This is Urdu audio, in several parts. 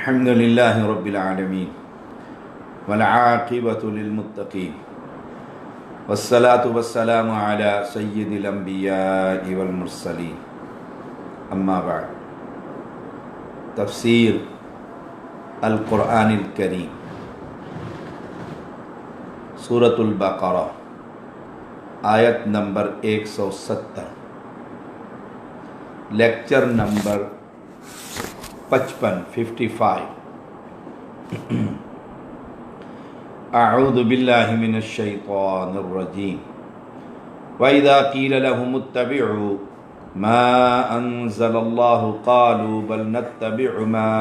الحمد لله رب العالمين والعاقبة للمتقين والصلاة والسلام على سيد الأنبياء والمرسلين أما بعد تفسیر القرآن الکریم سورۃ البقرہ آیت نمبر 170 لیکچر نمبر 55 اعوذ باللہ من الشیطان الرجیم وَإِذَا قِيلَ لَهُمُ اتَّبِعُوا مَا أَنزَلَ اللَّهُ قَالُوا بَلْ نَتَّبِعُ مَا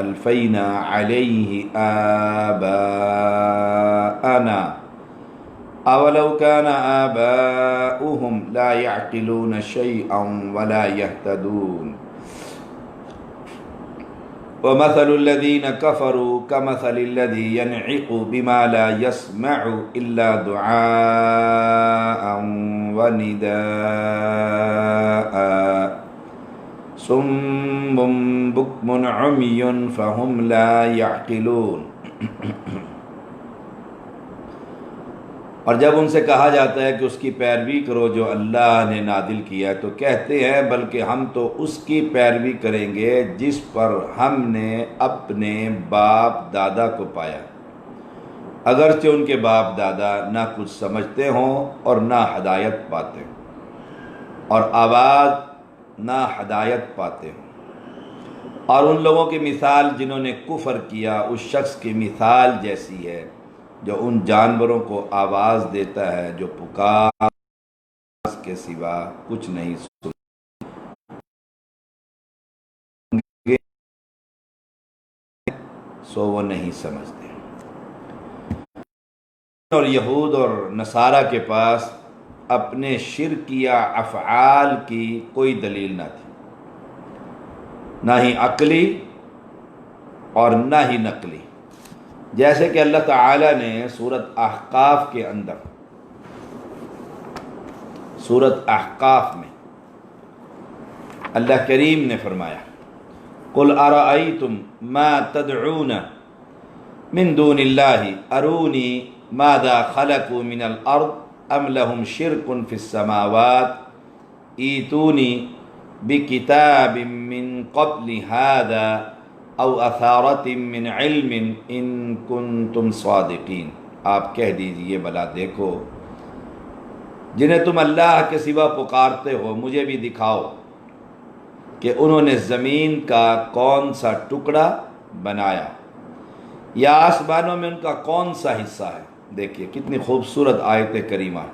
أَلْفَيْنَا عَلَيْهِ آبَاءَنَا أَوَلَوْ كَانَ آبَاؤُهُمْ لَا يَعْقِلُونَ شَيْئًا وَلَا يَهْتَدُونَ وَمَثَلُ الَّذِينَ كَفَرُوا كَمَثَلِ الَّذِي يَنْعِقُ بِمَا لَا يَسْمَعُ إِلَّا دُعَاءً وَنِدَاءً صُمٌّ بُكْمٌ عُمْيٌ فَهُمْ لَا يَعْقِلُونَ۔ اور جب ان سے کہا جاتا ہے کہ اس کی پیروی کرو جو اللہ نے نازل کیا ہے، تو کہتے ہیں بلکہ ہم تو اس کی پیروی کریں گے جس پر ہم نے اپنے باپ دادا کو پایا، اگرچہ ان کے باپ دادا نہ کچھ سمجھتے ہوں اور نہ ہدایت پاتے ہوں، اور آواز نہ ہدایت پاتے ہوں۔ اور ان لوگوں کی مثال جنہوں نے کفر کیا اس شخص کی مثال جیسی ہے جو ان جانوروں کو آواز دیتا ہے جو پکار کے سوا کچھ نہیں سنتے سو وہ نہیں سمجھتے۔ اور یہود اور نصارہ کے پاس اپنے شرکیہ افعال کی کوئی دلیل نہ تھی، نہ ہی عقلی اور نہ ہی نقلی، جیسے کہ اللہ تعالی نے سورۃ احقاف میں اللہ کریم نے فرمایا قُلْ أَرَأَيْتُمْ مَا تَدْعُونَ مِن دُونِ اللَّهِ أَرُونِي مَاذَا خَلَقُوا مِنَ الْأَرْضِ أَمْ لَهُمْ شِرْكٌ فِي السَّمَاوَاتِ ائْتُونِي بِكِتَابٍ مِّن قَبْلِ هَذَا او اثارت من علم ان کنتم صادقین۔ آپ کہہ دیجئے بھلا دیکھو جنہیں تم اللہ کے سوا پکارتے ہو مجھے بھی دکھاؤ کہ انہوں نے زمین کا کون سا ٹکڑا بنایا یا آسمانوں میں ان کا کون سا حصہ ہے۔ دیکھیے کتنی خوبصورت آیت کریمہ،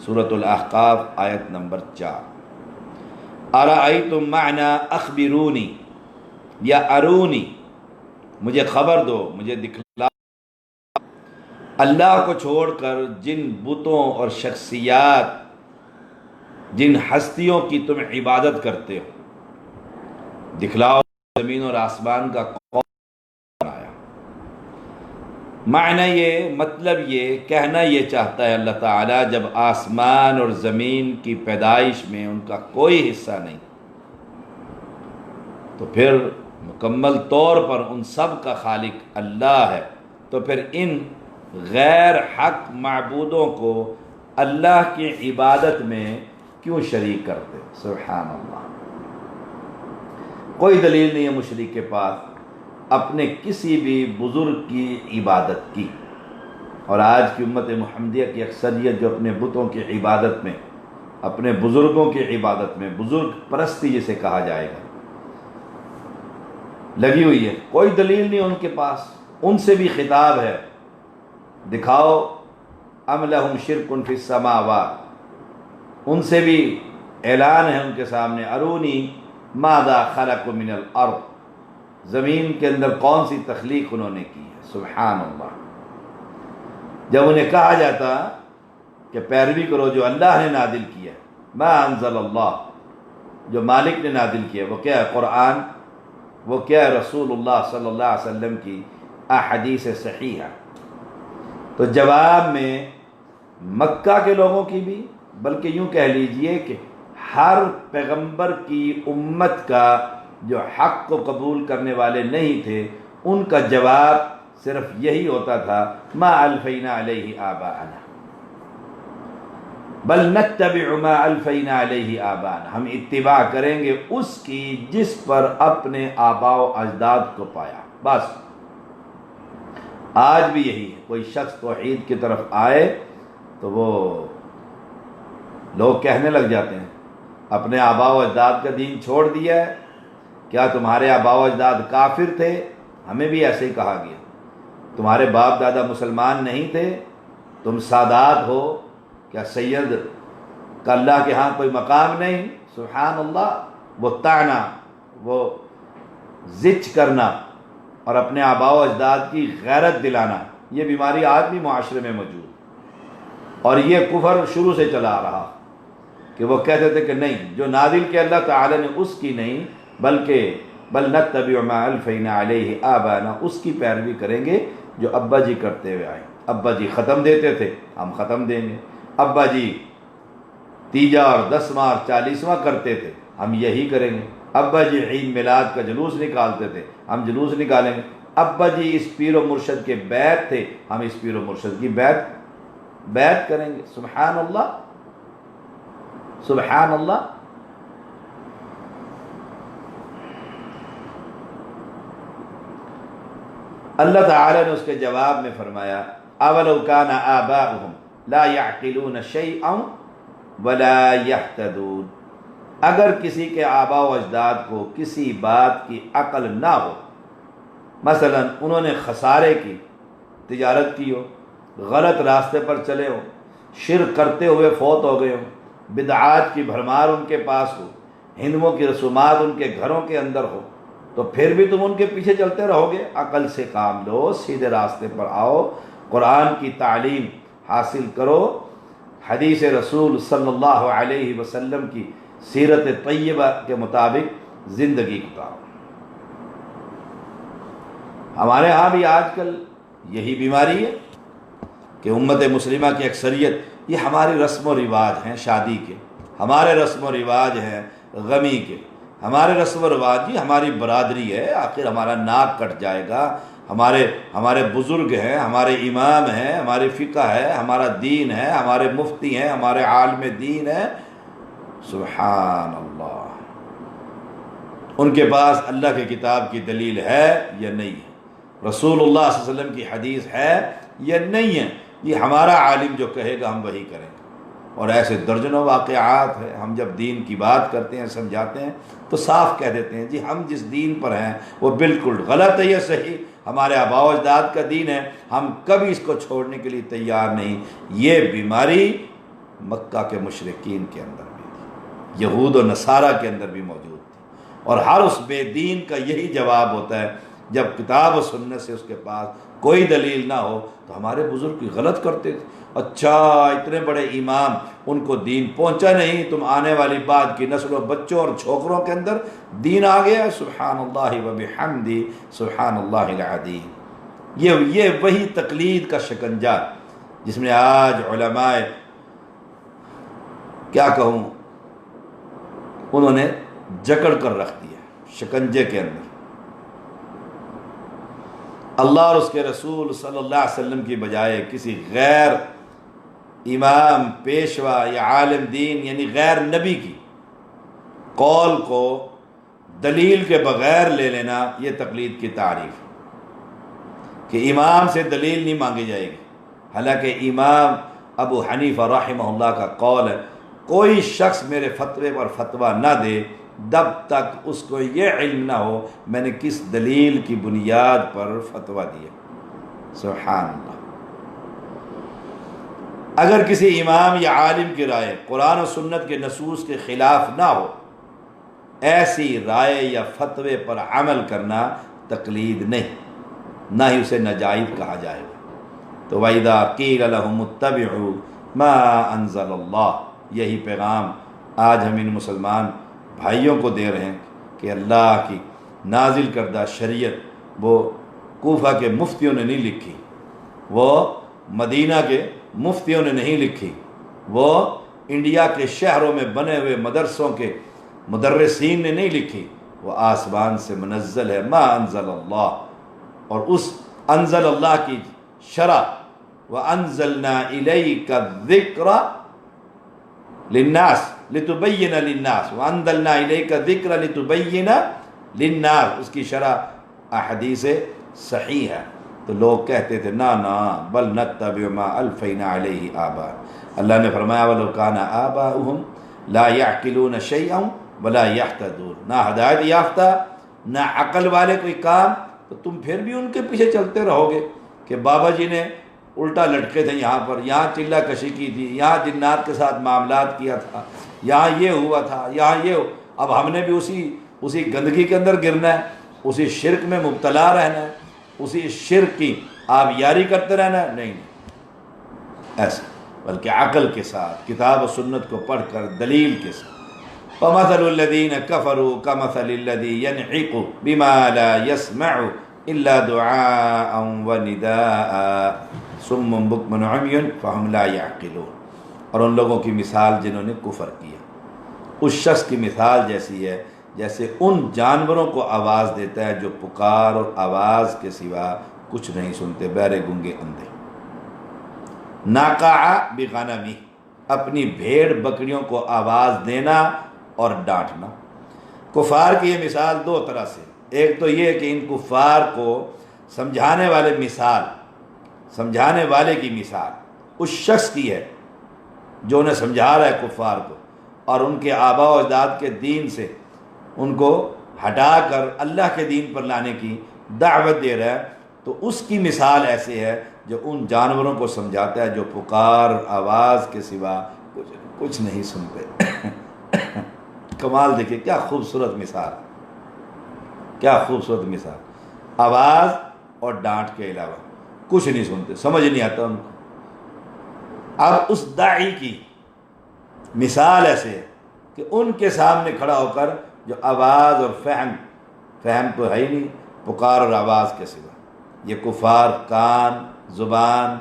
سورۃ الاحقاف آیت نمبر 4۔ ارأیتم معنی اخبرونی یا ارونی، مجھے خبر دو، مجھے دکھلا۔ اللہ کو چھوڑ کر جن بتوں اور شخصیات، جن ہستیوں کی تم عبادت کرتے ہو، دکھلاؤ زمین اور آسمان کا کون بنایا۔ معنی یہ، مطلب یہ، کہنا یہ چاہتا ہے اللہ تعالیٰ جب آسمان اور زمین کی پیدائش میں ان کا کوئی حصہ نہیں تو پھر مکمل طور پر ان سب کا خالق اللہ ہے، تو پھر ان غیر حق معبودوں کو اللہ کی عبادت میں کیوں شریک کرتے؟ سبحان اللہ۔ کوئی دلیل نہیں ہے مشرک کے پاس اپنے کسی بھی بزرگ کی عبادت کی، اور آج کی امت محمدیہ کی اکثریت جو اپنے بتوں کی عبادت میں، اپنے بزرگوں کی عبادت میں، بزرگ پرستی جسے کہا جائے گا، لگی ہوئی ہے، کوئی دلیل نہیں ان کے پاس۔ ان سے بھی خطاب ہے، دکھاؤ ام لہم شرک فی السماوات، ان سے بھی اعلان ہے ان کے سامنے، ارونی ماذا خلقوا من الارض، زمین کے اندر کون سی تخلیق انہوں نے کی ہے۔ سبحان اللہ۔ جب انہیں کہا جاتا کہ پیروی کرو جو اللہ نے نازل کیا، ما انزل اللہ، جو مالک نے نازل کیا، وہ کیا ہے؟ قرآن، وہ کیا ہے؟ رسول اللہ صلی اللہ علیہ وسلم کی احادیث صحیحہ۔ تو جواب میں مکہ کے لوگوں کی بھی، بلکہ یوں کہہ لیجئے کہ ہر پیغمبر کی امت کا جو حق کو قبول کرنے والے نہیں تھے ان کا جواب صرف یہی ہوتا تھا ما الفینا علیہ آباءنا بل نتبع ما الفینا علیہ آباءنا، ہم اتباع کریں گے اس کی جس پر اپنے آباء و اجداد کو پایا۔ بس آج بھی یہی ہے، کوئی شخص توحید کی طرف آئے تو وہ لوگ کہنے لگ جاتے ہیں اپنے آباء و اجداد کا دین چھوڑ دیا ہے، کیا تمہارے آباء و اجداد کافر تھے؟ ہمیں بھی ایسے ہی کہا گیا، تمہارے باپ دادا مسلمان نہیں تھے، تم سادات ہو، کیا سید کا اللہ کے ہاں کوئی مقام نہیں؟ سبحان اللہ، وہ طعنہ، وہ زچ کرنا اور اپنے آباء و اجداد کی غیرت دلانا، یہ بیماری آج بھی معاشرے میں موجود، اور یہ کفر شروع سے چلا آ رہا کہ وہ کہتے تھے کہ نہیں، جو نازل کے اللہ تعالی نے اس کی نہیں بلکہ بل نتبع ما الفینا علیہ آباءنا، اس کی پیروی کریں گے جو ابا جی کرتے ہوئے آئے۔ ابا جی ختم دیتے تھے، ہم ختم دیں گے۔ ابا جی تیجا اور 10واں اور 40واں کرتے تھے، ہم یہی کریں گے۔ ابا جی عید میلاد کا جلوس نکالتے تھے، ہم جلوس نکالیں گے۔ ابا جی اس پیر و مرشد کے بیعت تھے، ہم اس پیر و مرشد کی بیعت کریں گے۔ سبحان اللہ، سبحان اللہ۔ اللہ تعالی نے اس کے جواب میں فرمایا اولو کان آباؤہم لا یعقلون شیئا ولا یہتدون، اگر کسی کے آباء و اجداد کو کسی بات کی عقل نہ ہو، مثلا انہوں نے خسارے کی تجارت کی ہو، غلط راستے پر چلے ہو، شرک کرتے ہوئے فوت ہو گئے ہو، بدعات کی بھرمار ان کے پاس ہو، ہندوؤں کی رسومات ان کے گھروں کے اندر ہو، تو پھر بھی تم ان کے پیچھے چلتے رہو گے؟ عقل سے کام لو، سیدھے راستے پر آؤ، قرآن کی تعلیم حاصل کرو، حدیث رسول صلی اللہ علیہ وسلم کی سیرت طیبہ کے مطابق زندگی گزارو۔ ہمارے ہاں بھی آج کل یہی بیماری ہے کہ امت مسلمہ کی اکثریت، یہ ہماری رسم و رواج ہیں شادی کے، ہمارے رسم و رواج ہیں غمی کے، ہمارے رسم و رواج، یہ ہماری برادری ہے، آخر ہمارا ناک کٹ جائے گا، ہمارے بزرگ ہیں، ہمارے امام ہیں، ہماری فقہ ہے، ہمارا دین ہے، ہمارے مفتی ہیں، ہمارے عالم دین ہیں۔ سبحان اللہ، ان کے پاس اللہ کی کتاب کی دلیل ہے یا نہیں ہے؟ رسول اللہ صلی اللہ علیہ وسلم کی حدیث ہے یا نہیں ہے؟ یہ ہمارا عالم جو کہے گا ہم وہی کریں گے۔ اور ایسے درجنوں واقعات ہیں، ہم جب دین کی بات کرتے ہیں، سمجھاتے ہیں تو صاف کہہ دیتے ہیں جی ہم جس دین پر ہیں وہ بالکل غلط ہے یا صحیح، ہمارے آباء و اجداد کا دین ہے، ہم کبھی اس کو چھوڑنے کے لیے تیار نہیں۔ یہ بیماری مکہ کے مشرکین کے اندر بھی تھی، یہود و نصارہ کے اندر بھی موجود تھی، اور ہر اس بے دین کا یہی جواب ہوتا ہے جب کتاب و سنت سے اس کے پاس کوئی دلیل نہ ہو تو ہمارے بزرگ کی غلط کرتے تھے۔ اچھا اتنے بڑے امام، ان کو دین پہنچا نہیں، تم آنے والی بعد کی نسل و بچوں اور چھوکروں کے اندر دین آ گیا۔ سبحان اللہ و بحمدہ، سبحان اللہ العظیم۔ یہ وہی تقلید کا شکنجہ جس میں آج علماء، کیا کہوں، انہوں نے جکڑ کر رکھ دیا شکنجے کے اندر۔ اللہ اور اس کے رسول صلی اللہ علیہ وسلم کی بجائے کسی غیر امام، پیشوا یا عالم دین یعنی غیر نبی کی قول کو دلیل کے بغیر لے لینا، یہ تقلید کی تعریف ہے کہ امام سے دلیل نہیں مانگی جائے گی۔ حالانکہ امام ابو حنیفہ رحمہ اللہ کا قول ہے کوئی شخص میرے فتوے پر فتویٰ نہ دے جب تک اس کو یہ علم نہ ہو میں نے کس دلیل کی بنیاد پر فتویٰ دیا۔ سبحان اللہ۔ اگر کسی امام یا عالم کی رائے قرآن و سنت کے نصوص کے خلاف نہ ہو، ایسی رائے یا فتوے پر عمل کرنا تقلید نہیں، نہ ہی اسے ناجائز کہا جائے گا۔ تو وَإِذَا قِيلَ لَهُمُ اتَّبِعُوا مَا أَنزَلَ اللَّهُ، یہی پیغام آج ہم ان مسلمان بھائیوں کو دے رہے ہیں کہ اللہ کی نازل کردہ شریعت وہ کوفہ کے مفتیوں نے نہیں لکھی، وہ مدینہ کے مفتیوں نے نہیں لکھی، وہ انڈیا کے شہروں میں بنے ہوئے مدرسوں کے مدرسین نے نہیں لکھی، وہ آسمان سے منزل ہے۔ ما انزل اللہ، اور اس انزل اللہ کی شرح وَأَنزَلْنَا إِلَيْكَ الذِّكْرَ لِلنَّاسِ لِتُبَيِّنَ لِلنَّاسِ وَأَنزَلْنَا إِلَيْكَ الذِّكْرَ لِتُبَيِّنَ لِلنَّاسِ، اس کی شرح احادیث صحیح ہے۔ تو لوگ کہتے تھے نا بل نتبع ما الفینا علیہ آباء، اللہ نے فرمایا وَلَوْ كَانَ آبَاؤُهُمْ لَا يَعْقِلُونَ شَيْئًا وَلَا يَهْتَدُونَ، نہ ہدایت یافتہ نہ عقل والے کوئی کام، تو تم پھر بھی ان کے پیچھے چلتے رہو گے کہ بابا جی نے الٹا لٹکے تھے یہاں پر، یہاں چلہ کشی کی تھی، یہاں جنات کے ساتھ معاملات کیا تھا، یہاں یہ ہوا تھا، یہاں یہ اب ہم نے بھی اسی گندگی کے اندر گرنا ہے، اسی شرک میں مبتلا رہنا ہے، اسی شرک کی آبیاری کرتے رہنا ہے؟ نہیں ایسا، بلکہ عقل کے ساتھ کتاب و سنت کو پڑھ کر دلیل کے ساتھ۔ وَمَثَلُ الَّذِينَ كَفَرُوا كَمَثَلِ الَّذِي يَنْعِقُ بِمَا لَا يَسْمَعُ إِلَّا دُعَاءً وَنِدَاءً صُمٌّ بُكْمٌ عُمْيٌ فَهُمْ لَا يَعْقِلُونَ، اور ان لوگوں کی مثال جنہوں نے کفر کیا، اس شخص کی مثال جیسی ہے جیسے ان جانوروں کو آواز دیتا ہے جو پکار اور آواز کے سوا کچھ نہیں سنتے، بہرے گنگے اندھے۔ ناقع بغنمی، اپنی بھیڑ بکریوں کو آواز دینا اور ڈانٹنا۔ کفار کی یہ مثال دو طرح سے، ایک تو یہ کہ ان کفار کو سمجھانے والے کی مثال اس شخص کی ہے جو انہیں سمجھا رہا ہے کفار کو، اور ان کے آباء و اجداد کے دین سے ان کو ہٹا کر اللہ کے دین پر لانے کی دعوت دے رہا ہے، تو اس کی مثال ایسے ہے جو ان جانوروں کو سمجھاتا ہے جو پکار آواز کے سوا کچھ نہیں سنتے۔ کمال دیکھیں، کیا خوبصورت مثال، کیا خوبصورت مثال، آواز اور ڈانٹ کے علاوہ کچھ نہیں سنتے، سمجھ نہیں آتا ان کو۔ اب اس داعی کی مثال ایسے ہے کہ ان کے سامنے کھڑا ہو کر جو آواز اور فہم تو ہے ہی نہیں، پکار اور آواز کے سوا، یہ کفار کان، زبان،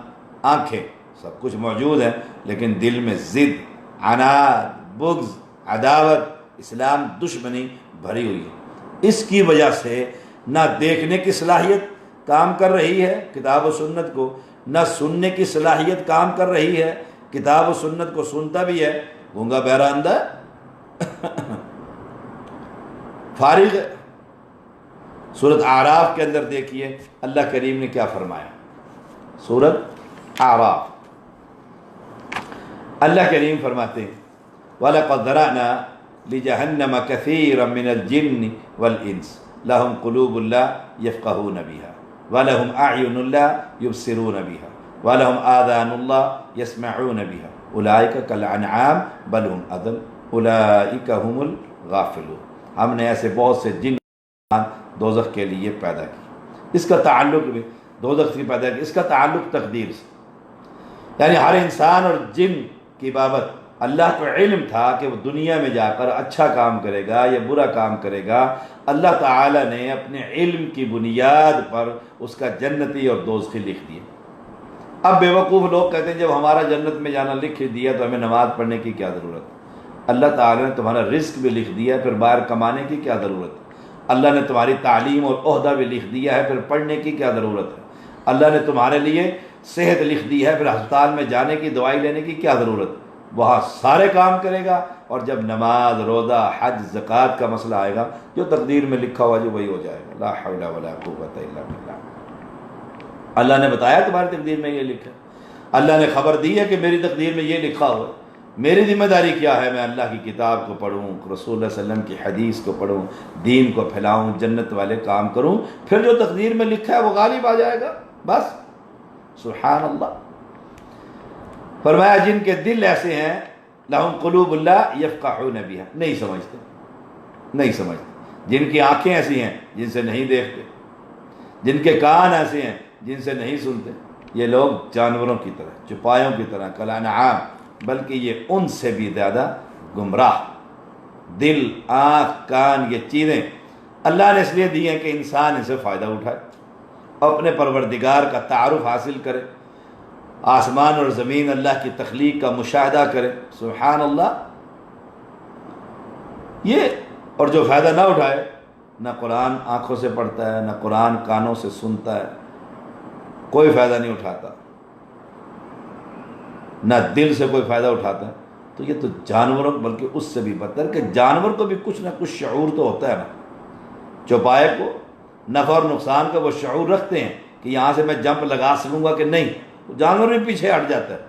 آنکھیں سب کچھ موجود ہے، لیکن دل میں ضد، عناد، بغض، عداوت، اسلام دشمنی بھری ہوئی ہے۔ اس کی وجہ سے نہ دیکھنے کی صلاحیت کام کر رہی ہے کتاب و سنت کو، نہ سننے کی صلاحیت کام کر رہی ہے، کتاب و سنت کو سنتا بھی ہے، گونگا بہرا اندھا فارغ ہے۔ سورۃ اعراف کے اندر دیکھیے اللہ کریم نے کیا فرمایا، سورۃ اعراف اللہ کریم فرماتے ہیں وَلَقَدْ ذَرَأْنَا لِجَهَنَّمَ كَثِيرًا مِنَ الْجِنِّ وَالْإِنسِ لَهُمْ قُلُوبٌ لَا يَفْقَهُونَ بِهَا وَلَهُمْ أَعْيُنٌ لَا يُبْصِرُونَ بِهَا وَلَهُمْ آذَانٌ لَا يَسْمَعُونَ بِهَا أُولَٰئِكَ كَالْأَنْعَامِ بَلْ هُمْ أَضَلُّ أُولَٰئِكَ هُمُ الْغَافِلُونَ۔ ہم نے ایسے بہت سے جن دوزخ کے لیے پیدا کی، اس کا تعلق بھی دوزخ سے پیدا کی، اس کا تعلق تقدیر سے، یعنی ہر انسان اور جن کی بابت اللہ کو علم تھا کہ وہ دنیا میں جا کر اچھا کام کرے گا یا برا کام کرے گا۔ اللہ تعالیٰ نے اپنے علم کی بنیاد پر اس کا جنتی اور دوزخی لکھ دیا۔ اب بیوقوف لوگ کہتے ہیں جب ہمارا جنت میں جانا لکھ دیا تو ہمیں نماز پڑھنے کی کیا ضرورت ہے؟ اللہ تعالیٰ نے تمہارا رزق بھی لکھ دیا، پھر باہر کمانے کی کیا ضرورت ہے؟ اللہ نے تمہاری تعلیم اور عہدہ بھی لکھ دیا ہے، پھر پڑھنے کی کیا ضرورت ہے؟ اللہ نے تمہارے لیے صحت لکھ دی ہے، پھر ہسپتال میں جانے کی، دوائی لینے کی کیا ضرورت ہے؟ وہاں سارے کام کرے گا، اور جب نماز، روزہ، حج، زکوٰۃ کا مسئلہ آئے گا، جو تقدیر میں لکھا ہوا جو وہی ہو جائے گا۔ لا حول ولا قوت الا باللہ۔ اللہ نے بتایا تمہاری تقدیر میں یہ لکھا ہے، اللہ نے خبر دی ہے کہ میری تقدیر میں یہ لکھا ہوا ہے۔ میری ذمہ داری کیا ہے؟ میں اللہ کی کتاب کو پڑھوں، رسول اللہ صلی اللہ علیہ وسلم کی حدیث کو پڑھوں، دین کو پھیلاؤں، جنت والے کام کروں، پھر جو تقدیر میں لکھا ہے وہ غالب آ جائے گا، بس۔ سبحان اللہ۔ فرمایا جن کے دل ایسے ہیں لہم قلوب لا یفقہون بہا، نہیں سمجھتے، جن کی آنکھیں ایسی ہیں جن سے نہیں دیکھتے، جن کے کان ایسے ہیں جن سے نہیں سنتے، یہ لوگ جانوروں کی طرح، چپایوں کی طرح، کالانعام، بلکہ یہ ان سے بھی زیادہ گمراہ۔ دل، آنکھ، کان، یہ چیزیں اللہ نے اس لیے دی ہیں کہ انسان ان سے فائدہ اٹھائے، اپنے پروردگار کا تعارف حاصل کرے، آسمان اور زمین اللہ کی تخلیق کا مشاہدہ کرے۔ سبحان اللہ۔ یہ اور جو فائدہ نہ اٹھائے نہ قرآن آنکھوں سے پڑھتا ہے، نہ قرآن کانوں سے سنتا ہے، کوئی فائدہ نہیں اٹھاتا، نہ دل سے کوئی فائدہ اٹھاتا ہے، تو یہ تو جانوروں، بلکہ اس سے بھی بدتر کہ جانور کو بھی کچھ نہ کچھ شعور تو ہوتا ہے نا، چوپائے کو نفع اور نقصان کا وہ شعور رکھتے ہیں کہ یہاں سے میں جمپ لگا سکوں گا کہ نہیں، جانور بھی پیچھے ہٹ جاتا ہے،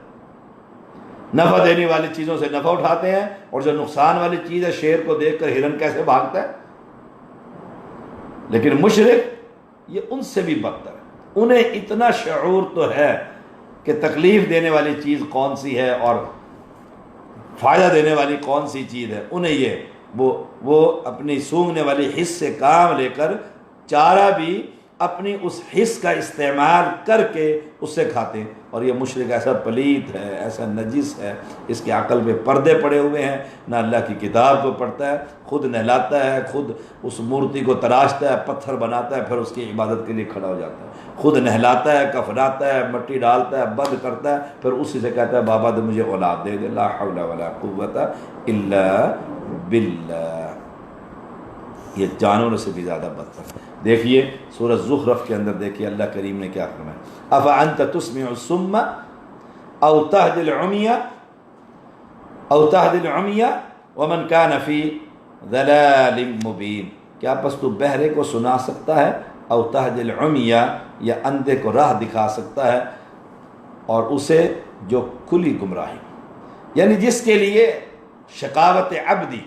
نفع دینے والی چیزوں سے نفع اٹھاتے ہیں، اور جو نقصان والی چیز ہے، شیر کو دیکھ کر ہرن کیسے بھاگتا ہے، لیکن مشرک یہ ان سے بھی بدتر ہے، انہیں اتنا شعور تو ہے کہ تکلیف دینے والی چیز کون سی ہے اور فائدہ دینے والی کون سی چیز ہے، انہیں یہ وہ اپنی سونگھنے والی حس سے کام لے کر چارہ بھی اپنی اس حس کا استعمال کر کے اس سے کھاتے ہیں، اور یہ مشرک ایسا پلیت ہے، ایسا نجس ہے، اس کے عقل پہ پردے پڑے ہوئے ہیں، نہ اللہ کی کتاب کو پڑھتا ہے، خود نہلاتا ہے، خود اس مورتی کو تراشتا ہے، پتھر بناتا ہے، پھر اس کی عبادت کے لیے کھڑا ہو جاتا ہے، خود نہلاتا ہے، کفناتا ہے، مٹی ڈالتا ہے، بند کرتا ہے، پھر اسی سے کہتا ہے بابا تو مجھے اولاد دے دے، لا حول ولا قوت الا باللہ۔ یہ جانوروں سے بھی زیادہ بدتر۔ دیکھیے سورہ زخرف کے اندر دیکھیے اللہ کریم نے کیا فرمایا، افانت تسمع الصم او تهدی العمی ومن کان فی ضلال مبین، کیا پس تو بہرے کو سنا سکتا ہے، او تهدی العمی، یا اندھے کو راہ دکھا سکتا ہے، اور اسے جو کھلی گمراہی، یعنی جس کے لیے شقاوت عبدی،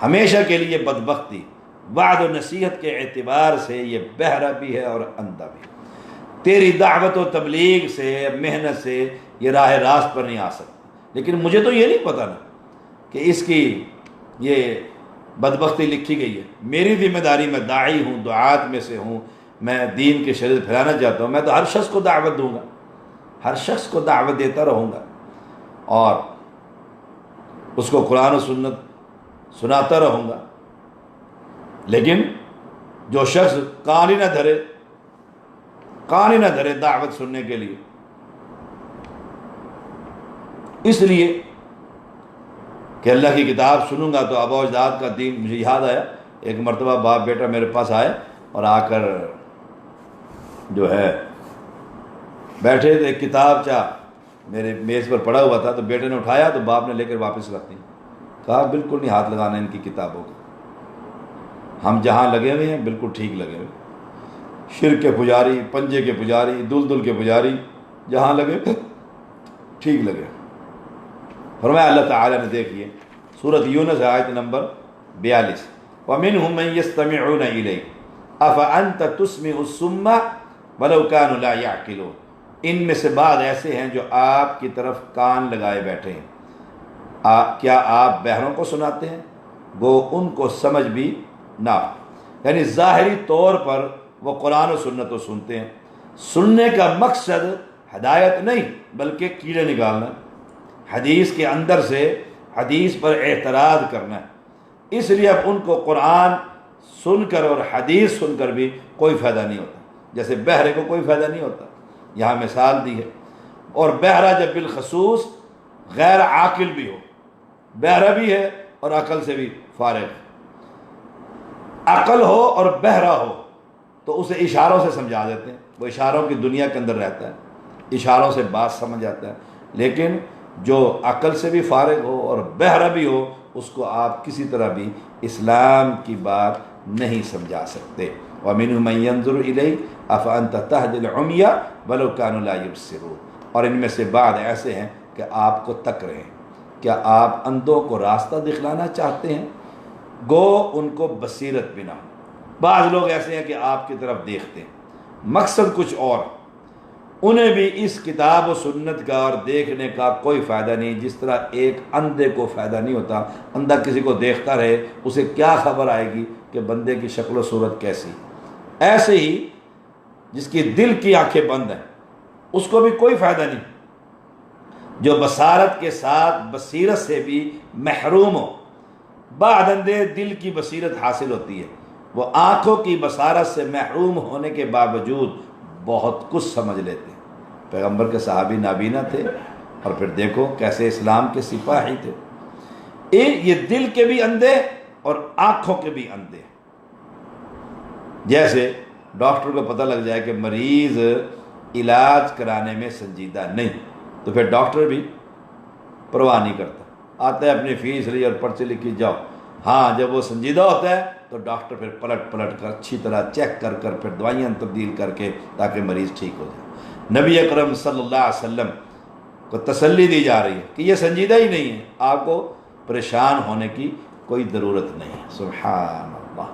ہمیشہ کے لیے بدبختی، وعد و نصیحت کے اعتبار سے یہ بہرا بھی ہے اور اندھا بھی، تیری دعوت و تبلیغ سے، محنت سے یہ راہ راست پر نہیں آ سکتا، لیکن مجھے تو یہ نہیں پتا نا کہ اس کی یہ بدبختی لکھی گئی ہے، میری ذمہ داری، میں داعی ہوں، دعات میں سے ہوں، میں دین کی شریعت پھیلانا چاہتا ہوں، میں تو ہر شخص کو دعوت دوں گا، ہر شخص کو دعوت دیتا رہوں گا، اور اس کو قرآن و سنت سناتا رہوں گا، لیکن جو شخص کان ہی نہ دھرے دعوت سننے کے لیے، اس لیے کہ اللہ کی کتاب سنوں گا تو آباء و اجداد کا دین، مجھے یاد آیا ایک مرتبہ باپ بیٹا میرے پاس آئے اور آ کر جو ہے بیٹھے تھے، ایک کتاب میرے میز پر پڑا ہوا تھا، تو بیٹے نے اٹھایا تو باپ نے لے کر واپس رکھ دی، کہا بالکل نہیں ہاتھ لگانا ان کی کتابوں کو، ہم جہاں لگے ہوئے ہیں بالکل ٹھیک لگے ہوئے، شرک کے پجاری، پنجے کے پجاری، دلدل کے پجاری جہاں لگے ٹھیک لگے۔ فرمایا اللہ تعالیٰ نے، دیکھیے سورۃ یونس آیت نمبر 42، وَمِنْهُمْ مَنْ يَسْتَمِعُونَ إِلَيْكَ أَفَأَنْتَ تُسْمِعُ الصُّمَّ وَلَوْ كَانُوا لَا يَعْقِلُونَ، ان میں سے بعض ایسے ہیں جو آپ کی طرف کان لگائے بیٹھے ہیں، کیا آپ بہروں کو سناتے ہیں، گو ان کو سمجھ بھی نہ، یعنی ظاہری طور پر وہ قرآن و سنت کو سنتے ہیں، سننے کا مقصد ہدایت نہیں بلکہ کیڑے نکالنا، حدیث کے اندر سے حدیث پر اعتراض کرنا ہے، اس لیے اب ان کو قرآن سن کر اور حدیث سن کر بھی کوئی فائدہ نہیں ہوتا، جیسے بہرے کو کوئی فائدہ نہیں ہوتا، یہاں مثال دی ہے، اور بہرا جب بالخصوص غیر عاقل بھی ہو، بہرا بھی ہے اور عقل سے بھی فارغ ہے، عقل ہو اور بہرا ہو تو اسے اشاروں سے سمجھا دیتے ہیں، وہ اشاروں کی دنیا کے اندر رہتا ہے، اشاروں سے بات سمجھ آتا ہے، لیکن جو عقل سے بھی فارغ ہو اور بہرا بھی ہو اس کو آپ کسی طرح بھی اسلام کی بات نہیں سمجھا سکتے۔ وَمِنْهُمْ مَنْ يَنْظُرُ إِلَيْكَ أَفَأَنْتَ تَهْدِي الْعُمْيَ وَلَوْ كَانُوا لَا يُبْصِرُونَ، اور ان میں سے بعض ایسے ہیں کہ آپ کو تک رہے ہیں، کیا آپ اندھوں کو راستہ دکھلانا چاہتے ہیں، گو ان کو بصیرت بھی نہ ہو۔ بعض لوگ ایسے ہیں کہ آپ کی طرف دیکھتے ہیں، مقصد کچھ اور، انہیں بھی اس کتاب و سنت کا اور دیکھنے کا کوئی فائدہ نہیں، جس طرح ایک اندھے کو فائدہ نہیں ہوتا، اندھا کسی کو دیکھتا رہے اسے کیا خبر آئے گی کہ بندے کی شکل و صورت کیسی، ایسے ہی جس کی دل کی آنکھیں بند ہیں اس کو بھی کوئی فائدہ نہیں، جو بصارت کے ساتھ بصیرت سے بھی محروم ہو، بعض اندھے دل کی بصیرت حاصل ہوتی ہے، وہ آنکھوں کی بصارت سے محروم ہونے کے باوجود بہت کچھ سمجھ لیتے ہیں۔ پیغمبر کے صحابی نابینا تھے اور پھر دیکھو کیسے اسلام کے سپاہی تھے، یہ دل کے بھی اندھے اور آنکھوں کے بھی اندھے ہیں۔ جیسے ڈاکٹر کو پتہ لگ جائے کہ مریض علاج کرانے میں سنجیدہ نہیں، تو پھر ڈاکٹر بھی پرواہ نہیں کرتا، آتا ہے اپنی فیس لی اور پرچے لکھی جاؤ۔ ہاں جب وہ سنجیدہ ہوتا ہے تو ڈاکٹر پھر پلٹ کر اچھی طرح چیک کر پھر دوائیاں تبدیل کر کے تاکہ مریض ٹھیک ہو جائے۔ نبی اکرم صلی اللہ علیہ وسلم کو تسلی دی جا رہی ہے کہ یہ سنجیدہ ہی نہیں ہے، آپ کو پریشان ہونے کی کوئی ضرورت نہیں ہے۔ سبحان اللہ۔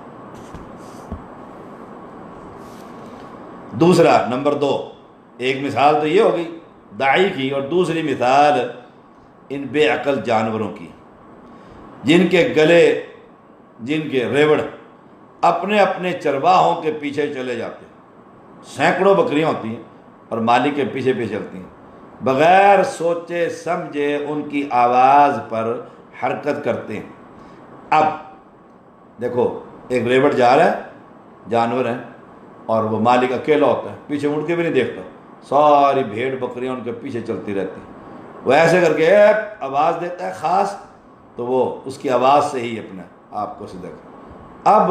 دوسرا، نمبر 2، ایک مثال تو یہ ہوگی داعی کی، اور دوسری مثال ان بے عقل جانوروں کی جن کے گلے، جن کے ریوڑ اپنے اپنے چرواہوں کے پیچھے چلے جاتے ہیں۔ سینکڑوں بکریاں ہوتی ہیں اور مالک کے پیچھے پیچھے چلتی ہیں، بغیر سوچے سمجھے ان کی آواز پر حرکت کرتے ہیں۔ اب دیکھو ایک ریوڑ جا رہا ہے، جانور ہیں، اور وہ مالک اکیلا ہوتا ہے، پیچھے مڑ کے بھی نہیں دیکھتا، ساری بھیڑ بکریاں ان کے پیچھے چلتی رہتی ہیں۔ وہ ایسے کر کے آواز دیتا ہے خاص، تو وہ اس کی آواز سے ہی اپنا آپ کو سیدھا کرتا۔ اب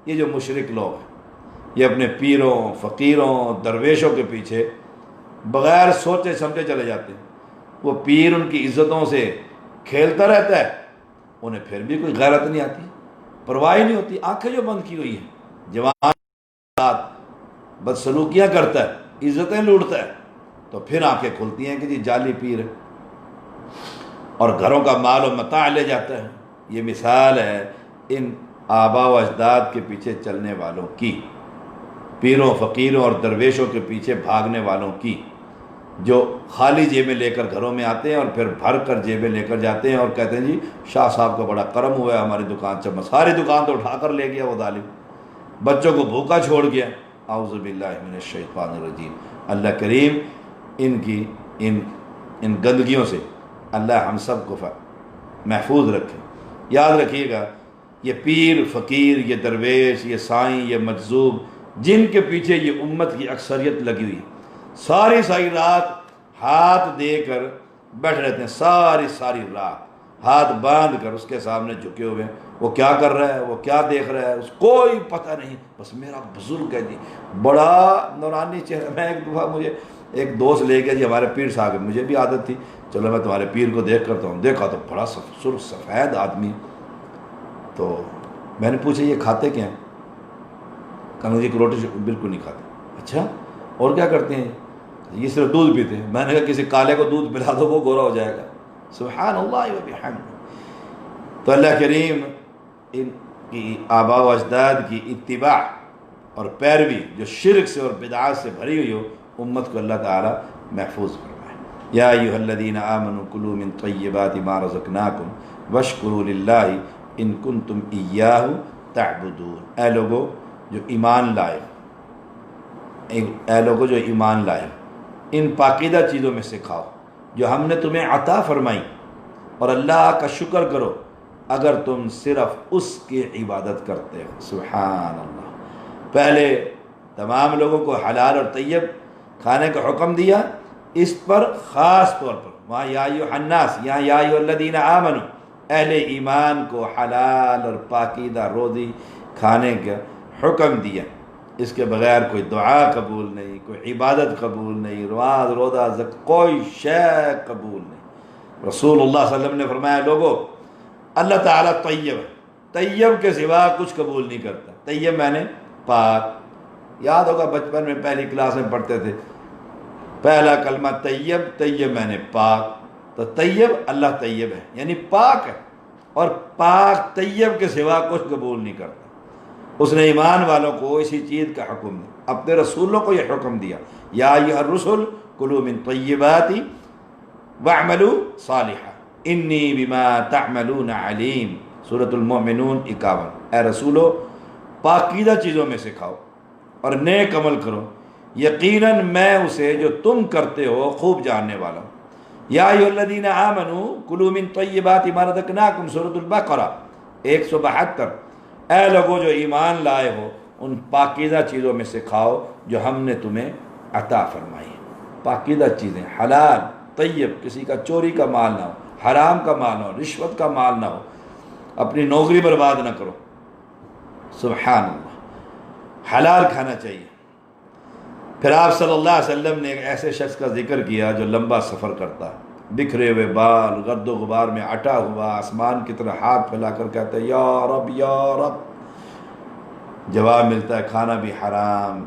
یہ جو مشرک لوگ ہیں یہ اپنے پیروں، فقیروں، درویشوں کے پیچھے بغیر سوچے سمجھے چلے جاتے ہیں۔ وہ پیر ان کی عزتوں سے کھیلتا رہتا ہے، انہیں پھر بھی کوئی غیرت نہیں آتی، پرواہ نہیں ہوتی، آنکھیں جو بند کی ہوئی ہیں۔ جوان ساتھ بدسلوکیاں کرتا ہے، عزتیں لوٹتا ہے، تو پھر آنکھیں کھلتی ہیں کہ جی جعلی پیر ہے، اور گھروں کا مال و متاع لے جاتا ہے۔ یہ مثال ہے ان آبا و اجداد کے پیچھے چلنے والوں کی، پیروں، فقیروں اور درویشوں کے پیچھے بھاگنے والوں کی، جو خالی جیبیں لے کر گھروں میں آتے ہیں اور پھر بھر کر جیبیں لے کر جاتے ہیں اور کہتے ہیں جی شاہ صاحب کا بڑا کرم ہوا ہے، ہماری دکان چمک، ساری دکان تو اٹھا کر لے گیا وہ ظالم، بچوں کو بھوکا چھوڑ گیا۔ اعوذ باللہ من الشیطان الرجیم۔ اللہ کریم ان کی ان گندگیوں سے اللہ ہم سب کو محفوظ رکھے۔ یاد رکھیے گا، یہ پیر، فقیر، یہ درویش، یہ سائیں، یہ مجذوب، جن کے پیچھے یہ امت کی اکثریت لگی ہوئی ہے، ساری رات ہاتھ دے کر بیٹھ رہتے ہیں، ساری رات ہاتھ باندھ کر اس کے سامنے جھکے ہوئے ہیں۔ وہ کیا کر رہا ہے، وہ کیا دیکھ رہا ہے، اس کوئی پتہ نہیں، بس میرا بزرگ ہے جی، بڑا نورانی چہرہ۔ میں ایک دفعہ مجھے ایک دوست لے گیا جی ہمارے پیر صاحب، مجھے بھی عادت تھی چلو میں تمہارے پیر کو دیکھ کرتا ہوں، دیکھا تو بڑا سرخ سفید آدمی، تو میں نے پوچھا یہ کھاتے کیا ہیں؟ کہا جی روٹی بالکل نہیں کھاتے۔ اچھا اور کیا کرتے ہیں؟ یہ صرف دودھ پیتے ہیں۔ میں نے کہا کسی کالے کو دودھ پلا دو وہ گورا ہو جائے گا۔ سبحان اللہ و بحمدہ۔ تو اللہ کریم ان کی آباء و اجداد کی اتباع اور پیروی جو شرک سے اور بدعات سے بھری ہوئی ہو، امت کو اللہ تعالی محفوظ فرمائے۔ یا ایھا الذین آمنوا کلوا من طیبات ما رزقناکم واشکروا للہ ان کنتم ایاہ تعبدون۔ اے لوگو جو ایمان لائے، ان پاکیزہ چیزوں میں سے کھاؤ جو ہم نے تمہیں عطا فرمائی، اور اللہ کا شکر کرو اگر تم صرف اس کی عبادت کرتے ہو۔ سبحان اللہ۔ پہلے تمام لوگوں کو حلال اور طیب کھانے کا حکم دیا، اس پر خاص طور پر وہاں یا ایھا الناس، یہاں یا ایھا الذین آمنوا، اہل ایمان کو حلال اور پاکیزہ روزی کھانے کا حکم دیا۔ اس کے بغیر کوئی دعا قبول نہیں، کوئی عبادت قبول نہیں، نماز، روزہ، زکوٰۃ، کوئی شے قبول نہیں۔ رسول اللہ صلی اللہ علیہ وسلم نے فرمایا لوگو اللہ تعالیٰ طیب ہے، طیب کے سوا کچھ قبول نہیں کرتا۔ طیب میں نے پاک، یاد ہوگا بچپن میں پہلی کلاس میں پڑھتے تھے، پہلا کلمہ طیب، طیب میں نے پاک، تو طیب اللہ طیب ہے یعنی پاک ہے، اور پاک طیب کے سوا کچھ قبول نہیں کرتا۔ اس نے ایمان والوں کو اسی چیز کا حکم دیا، اپنے رسولوں کو یہ حکم دیا، یا ایھا الرسل کلوا من طیبات واعملوا صالحا انی بما تعملون علیم۔ سورۃ المؤمنون 51۔ اے رسولو پاکیزہ چیزوں میں سے کھاؤ اور نیک عمل کرو، یقیناً میں اسے جو تم کرتے ہو خوب جاننے والا ہوں۔ یا ایھا الذین آمنوا کلوا من طیبات ما رزقناکم، سورۃ البقرہ 172۔ اے لوگو جو ایمان لائے ہو ان پاکیزہ چیزوں میں سے کھاؤ جو ہم نے تمہیں عطا فرمائی ہے۔ پاکیزہ چیزیں حلال طیب، کسی کا چوری کا مال نہ ہو، حرام کا مال نہ ہو، رشوت کا مال نہ ہو، اپنی نوکری برباد نہ کرو. سبحان اللہ. حلال کھانا چاہیے. پھر آپ صلی اللہ علیہ وسلم نے ایک ایسے شخص کا ذکر کیا جو لمبا سفر کرتا ہے، بکھرے ہوئے بال، گرد و غبار میں اٹا ہوا، آسمان کی طرح ہاتھ پھیلا کر کہتا ہے یا رب یا رب. جواب ملتا ہے کھانا بھی حرام،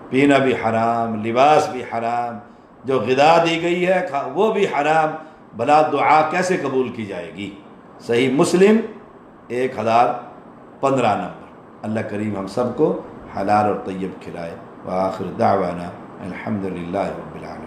پینا بھی حرام، لباس بھی حرام، جو غذا دی گئی ہے وہ بھی حرام، بھلا دعا کیسے قبول کی جائے گی؟ صحیح مسلم 1015 نمبر. اللہ کریم ہم سب کو حلال اور طیب کھلائے. وآخر دعوانا الحمدللہ رب العالمین.